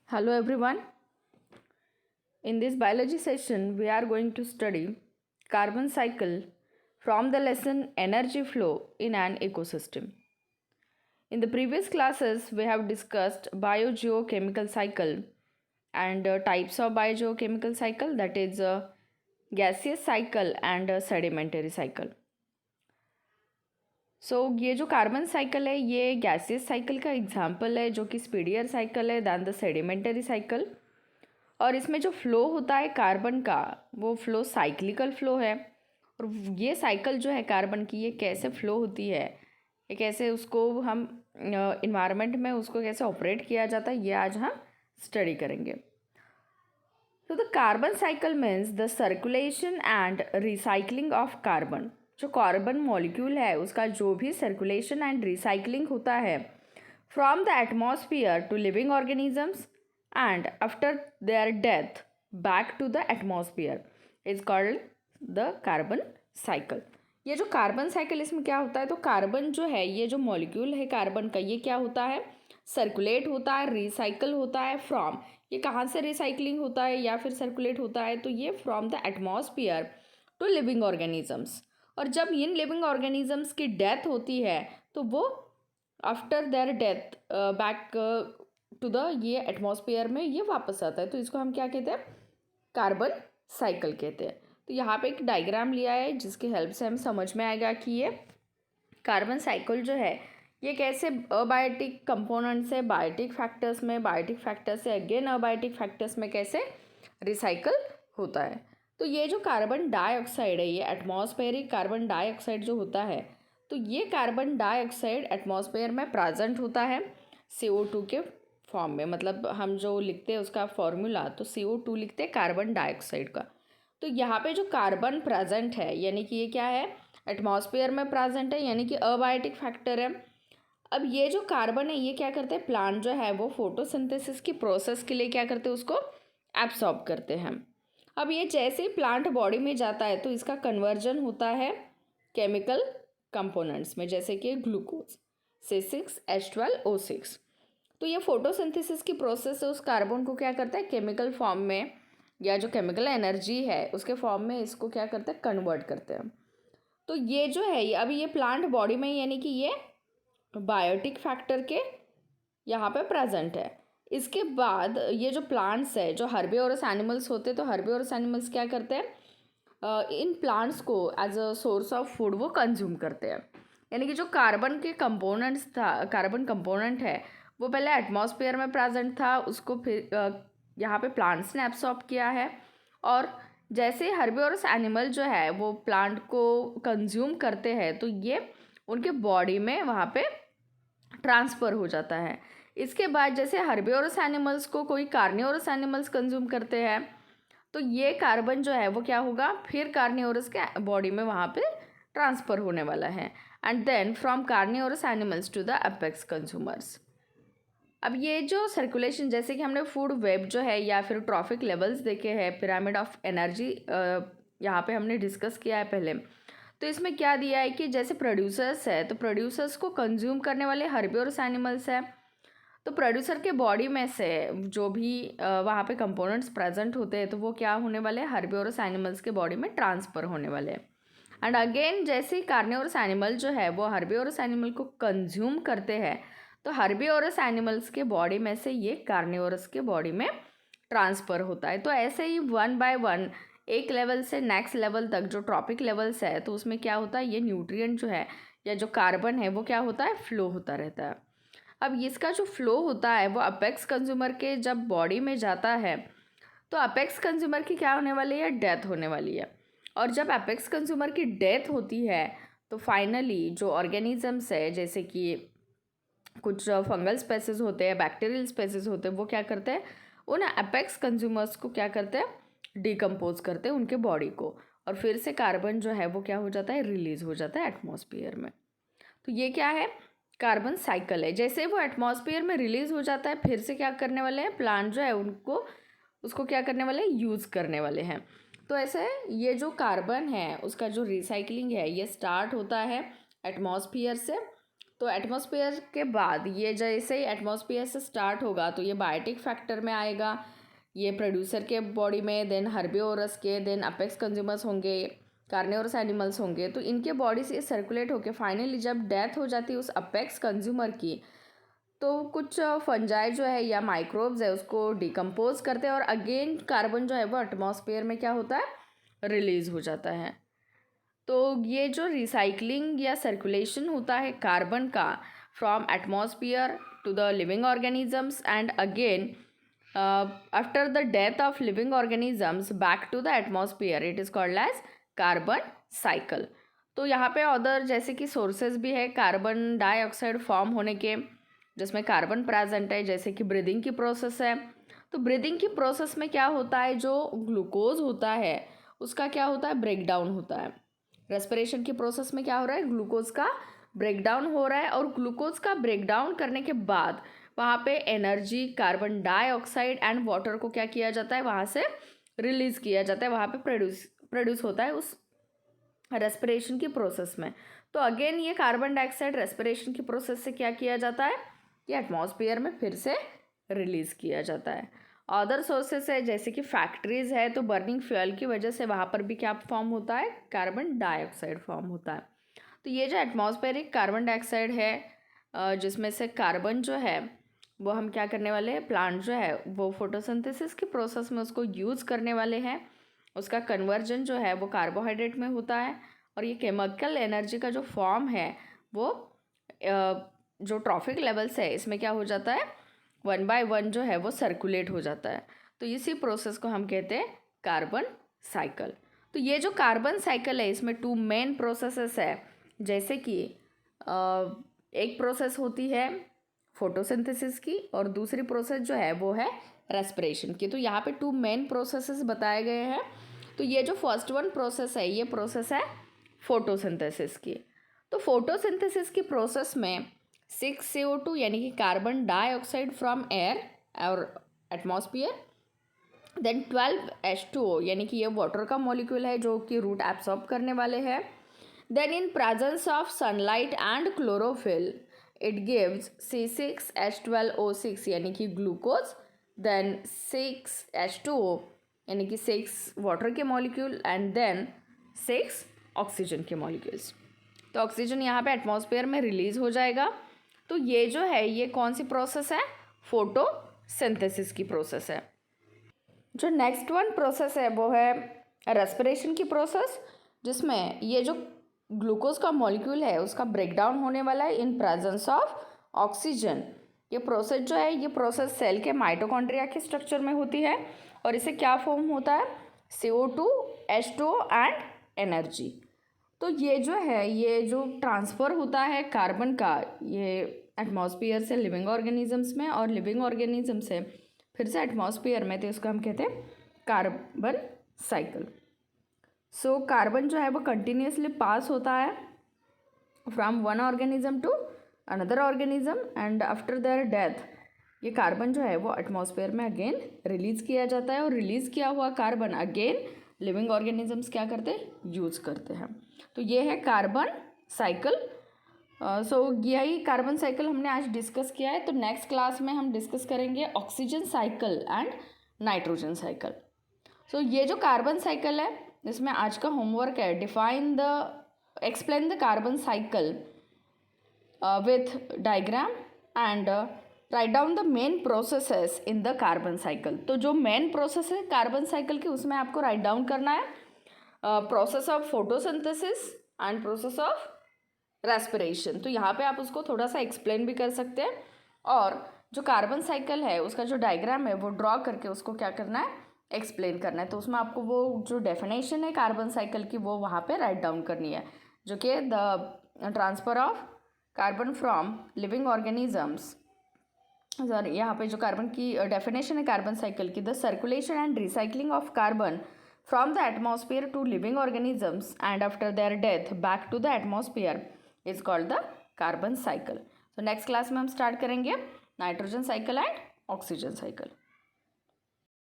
Hello everyone. In this biology session, we are going to study carbon cycle from the lesson energy flow in an ecosystem. In the previous classes, we have discussed biogeochemical cycle and types of biogeochemical cycle, that is gaseous cycle and sedimentary cycle. ये जो carbon cycle है ये gaseous cycle का example है जो कि speedier cycle है then the sedimentary cycle. और इसमें जो फ्लो होता है कार्बन का वो फ्लो साइक्लिकल फ्लो है। और ये साइकिल जो है कार्बन की ये कैसे फ्लो होती है, ये कैसे उसको हम इन्वायरमेंट में उसको कैसे ऑपरेट किया जाता है, ये आज हम स्टडी करेंगे। तो the carbon cycle means the circulation and recycling of carbon. जो कार्बन मॉलिक्यूल है उसका जो भी सर्कुलेशन एंड रिसाइकलिंग होता है from the atmosphere to living organisms and after their death back to the atmosphere is called the carbon cycle। ये जो carbon cycle इसमें क्या होता है, तो कार्बन जो है ये जो मॉलिक्यूल है कार्बन का ये क्या होता है, सर्कुलेट होता है, रिसाइकल होता है फ्रॉम, ये कहाँ से रिसाइकलिंग होता है या फिर सर्कुलेट होता है, तो ये from the atmosphere to living organisms. और जब इन लिविंग ऑर्गेनिजम्स की डेथ होती है तो वो after their death back to the ये एटमॉस्फेयर में ये वापस आता है, तो इसको हम क्या कहते हैं, कार्बन साइकिल कहते हैं। तो यहाँ पे एक डायग्राम लिया है जिसकी हेल्प से हम समझ में आएगा कि ये कार्बन साइकिल जो है ये कैसे अबायोटिक कंपोनेंट से बायोटिक फैक्टर्स में, बायोटिक फैक्टर से अगेन अबायोटिक फैक्टर्स में कैसे रिसाइकल होता है। तो ये जो कार्बन डाइऑक्साइड है, ये एटमॉस्फेरिक कार्बन डाइऑक्साइड जो होता है, तो ये कार्बन डाइऑक्साइड एटमॉस्फेयर में प्रेजेंट होता है CO2 के फॉर्म में। मतलब हम जो लिखते हैं उसका फॉर्मूला तो CO2 लिखते हैं कार्बन डाइऑक्साइड का। तो यहाँ पे जो कार्बन प्रेजेंट है यानी कि ये क्या है, एटमॉस्फेयर में प्रेजेंट है, यानी कि अबायोटिक फैक्टर है। अब ये जो कार्बन है ये क्या करते हैं, प्लांट जो है वो फोटोसिंथेसिस की प्रोसेस के लिए क्या करते हैं, उसको एब्सॉर्ब करते हैं। अब ये जैसे ही प्लांट बॉडी में जाता है तो इसका कन्वर्जन होता है केमिकल कंपोनेंट्स में, जैसे कि ग्लूकोज C6H12O6। तो ये फोटोसिंथेसिस की प्रोसेस है, उस कार्बन को क्या करता है केमिकल फॉर्म में या जो केमिकल एनर्जी है उसके फॉर्म में इसको क्या करते हैं, कन्वर्ट करते हैं। तो ये जो है अभी ये प्लांट बॉडी में यानी कि ये बायोटिक फैक्टर के यहाँ पे प्रेजेंट है। इसके बाद ये जो प्लांट्स है, जो हर्बिवोरस एनिमल्स होते हैं, तो हर्बिवोरस एनिमल्स क्या करते हैं, इन प्लांट्स को as a source of food वो कंज्यूम करते हैं। यानी कि जो कार्बन के कंपोनेंट्स था, कार्बन कंपोनेंट है वो पहले एटमॉस्फेयर में प्रेजेंट था, उसको फिर यहाँ पे प्लांट्स ने एब्सॉर्ब किया है। और जैसे हर्बिवोरस एनिमल जो है वो प्लांट को कंज्यूम करते हैं तो ये उनके बॉडी में वहाँ पे ट्रांसफ़र हो जाता है। इसके बाद जैसे हर्बिवोरस एनिमल्स को कोई कार्निवोरस एनिमल्स कंज्यूम करते हैं तो ये कार्बन जो है वो क्या होगा, फिर कार्निवोरस के बॉडी में वहाँ पे ट्रांसफ़र होने वाला है। And then from carnivorous animals to the apex consumers. अब ये जो सर्कुलेशन, जैसे कि हमने फूड वेब जो है या फिर ट्रॉफिक लेवल्स देखे हैं, पिरामिड ऑफ एनर्जी यहाँ पे हमने डिस्कस किया है पहले। तो इसमें क्या दिया है कि जैसे प्रोड्यूसर्स है तो प्रोड्यूसर्स को कंज्यूम करने वाले हर्बिवोरस एनिमल्स है, तो प्रोड्यूसर के बॉडी में से जो भी वहाँ पे कंपोनेंट्स प्रेजेंट होते हैं तो वो क्या होने वाले हैं, हर्बिवोरस एनिमल्स के बॉडी में ट्रांसफ़र होने वाले हैं। एंड अगेन जैसे ही कार्निवोरस एनिमल जो है वो हर्बिवोरस एनिमल को कंज्यूम करते हैं तो हर्बिवोरस एनिमल्स के बॉडी में से ये कार्निवोरस के बॉडी में ट्रांसफ़र होता है। तो ऐसे ही 1 बाय 1 एक लेवल से नेक्स्ट लेवल तक जो ट्रॉपिक लेवल्स है तो उसमें क्या होता है, ये न्यूट्रिएंट जो है या जो कार्बन है वो क्या होता है, फ्लो होता रहता है। अब इसका जो फ्लो होता है वो अपेक्स कंज्यूमर के जब बॉडी में जाता है तो अपेक्स कंज्यूमर की क्या होने वाली है, डेथ होने वाली है। और जब अपेक्स कंज्यूमर की डेथ होती है तो फाइनली जो ऑर्गेनिजम्स है, जैसे कि कुछ फंगल स्पेसीज होते हैं, बैक्टीरियल स्पेसीज होते हैं, वो क्या करते हैं, उन अपेक्स कंज्यूमर्स को क्या करते हैं, डिकम्पोज करते हैं उनके बॉडी को, और फिर से कार्बन जो है वो क्या हो जाता है, रिलीज हो जाता है एटमॉस्फेयर में। तो ये क्या है, कार्बन साइकिल है। जैसे वो एटमॉस्फेयर में रिलीज हो जाता है फिर से क्या करने वाले हैं, प्लांट जो है उनको उसको क्या करने वाले हैं, यूज़ करने वाले हैं। तो ऐसे ये जो कार्बन है उसका जो रिसाइकलिंग है ये स्टार्ट होता है एटमॉस्फेयर से, तो एटमॉस्फेयर के बाद ये जैसे ही एटमॉस्फेयर से स्टार्ट होगा तो ये बायोटिक फैक्टर में आएगा, ये प्रोड्यूसर के बॉडी में, देन हर्बिवोरस के, देन अपेक्स कंज्यूमर्स होंगे, कार्निवोरस एनिमल्स होंगे, तो इनके बॉडी से सर्कुलेट होके फाइनली जब डेथ हो जाती है उस अपेक्स कंज्यूमर की, तो कुछ फंजाई जो है या माइक्रोब्स है उसको डिकम्पोज करते हैं और अगेन कार्बन जो है वो एटमॉस्फेयर में क्या होता है, रिलीज हो जाता है। तो ये जो रिसाइकलिंग या सर्कुलेशन होता है कार्बन का from atmosphere to the living organisms and again after the death of living organisms back to the atmosphere, it is called as carbon cycle. तो यहाँ पे अदर जैसे कि सोर्सेज भी है कार्बन डाइऑक्साइड फॉर्म होने के, जिसमें कार्बन प्रेजेंट है, जैसे कि ब्रीदिंग की प्रोसेस है। तो ब्रीदिंग की प्रोसेस में क्या होता है, जो ग्लूकोज होता है उसका क्या होता है, ब्रेक डाउन होता है। रेस्पिरेशन की प्रोसेस में क्या हो रहा है, ग्लूकोज का ब्रेक डाउन हो रहा है, और ग्लूकोज का ब्रेक डाउन करने के बाद वहाँ पे energy, carbon dioxide and water को क्या किया जाता है, वहाँ से रिलीज किया जाता है, वहाँ पे प्रोड्यूस होता है उस रेस्पिरेशन की प्रोसेस में। तो अगेन ये कार्बन डाइऑक्साइड रेस्पिरेशन की प्रोसेस से क्या किया जाता है, ये एटमॉस्फेयर में फिर से रिलीज किया जाता है। अदर सोर्सेस है जैसे कि फैक्ट्रीज है, तो बर्निंग फ्यूल की वजह से वहाँ पर भी क्या फॉर्म होता है, कार्बन डाइऑक्साइड फॉर्म होता है। तो ये जो एटमॉस्फेरिक कार्बन डाइऑक्साइड है जिसमें से कार्बन जो है वो हम क्या करने वाले हैं, प्लांट जो है वो फोटोसिंथेसिस की प्रोसेस में उसको यूज़ करने वाले हैं, उसका कन्वर्जन जो है वो कार्बोहाइड्रेट में होता है, और ये केमिकल एनर्जी का जो फॉर्म है वो जो ट्रॉफिक लेवल्स है इसमें क्या हो जाता है, 1 बाय 1 जो है वो सर्कुलेट हो जाता है। तो इसी प्रोसेस को हम कहते हैं कार्बन साइकिल। तो ये जो कार्बन साइकिल है इसमें 2 मेन प्रोसेसेस है, जैसे कि एक प्रोसेस होती है फोटोसिंथेसिस की और दूसरी प्रोसेस जो है वो है रेस्पिरेशन की। तो यहाँ पे 2 मेन प्रोसेसेस बताए गए हैं। तो ये जो फर्स्ट वन प्रोसेस है ये प्रोसेस है फोटोसिंथेसिस की। तो फोटोसिंथेसिस की प्रोसेस में 6 CO2 यानी कि कार्बन डाइऑक्साइड फ्रॉम एयर और एटमॉस्फेयर, देन 12 H2O यानी कि ये वाटर का मॉलिक्यूल है जो कि रूट एब्सॉर्ब करने वाले हैं, then in presence of sunlight and chlorophyll it gives C6H12O6 यानी कि ग्लूकोज, देन 6 H2O यानी कि 6 वाटर के मॉलिक्यूल एंड देन 6 ऑक्सीजन के मॉलिक्यूल्स। तो ऑक्सीजन यहाँ पे एटमॉस्फेयर में रिलीज हो जाएगा। तो ये जो है ये कौन सी प्रोसेस है, फोटोसिंथेसिस की प्रोसेस है। जो नेक्स्ट वन प्रोसेस है वो है रेस्पिरेशन की प्रोसेस, जिसमें ये जो ग्लूकोज का मॉलिक्यूल है उसका ब्रेक डाउन होने वाला है इन प्रेजेंस ऑफ ऑक्सीजन। ये प्रोसेस जो है ये प्रोसेस सेल के माइटोकॉन्ड्रिया के स्ट्रक्चर में होती है, और इसे क्या फॉर्म होता है, CO2 H2O एंड एनर्जी। तो ये जो है ये जो ट्रांसफ़र होता है कार्बन का ये एटमॉस्फेयर से लिविंग ऑर्गेनिजम्स में और लिविंग ऑर्गेनिज्म से फिर से एटमॉस्फेयर में, तो इसको हम कहते हैं कार्बन साइकिल। सो कार्बन जो है वो कंटिन्यूसली पास होता है from one organism to another organism and after their death ये कार्बन जो है वो एटमॉस्फेयर में अगेन रिलीज़ किया जाता है, और रिलीज़ किया हुआ कार्बन अगेन लिविंग ऑर्गेनिजम्स क्या करते हैं, यूज़ करते हैं। तो ये है कार्बन साइकिल। सो यही कार्बन साइकिल हमने आज डिस्कस किया है। तो नेक्स्ट क्लास में हम डिस्कस करेंगे oxygen cycle and nitrogen cycle. So ये जो कार्बन साइकिल है इसमें आज का होमवर्क है explain the carbon cycle with diagram and write down the main processes in the carbon cycle. तो जो मेन प्रोसेस है कार्बन साइकिल की उसमें आपको राइट डाउन करना है process of photosynthesis and process of respiration. तो यहाँ पे आप उसको थोड़ा सा एक्सप्लेन भी कर सकते हैं, और जो कार्बन साइकिल है उसका जो डायग्राम है वो ड्रॉ करके उसको क्या करना है, एक्सप्लेन करना है। तो उसमें आपको वो जो डेफिनेशन है कार्बन साइकिल की वो वहाँ पे राइट डाउन करनी है, जो कि the transfer of carbon from living organisms. Sorry, यहाँ पे जो कार्बन की डेफिनेशन है कार्बन साइकिल की, the circulation and recycling of carbon from the atmosphere to living organisms and after their death back to the atmosphere is called the carbon cycle. तो next class में हम start करेंगे nitrogen cycle and oxygen cycle.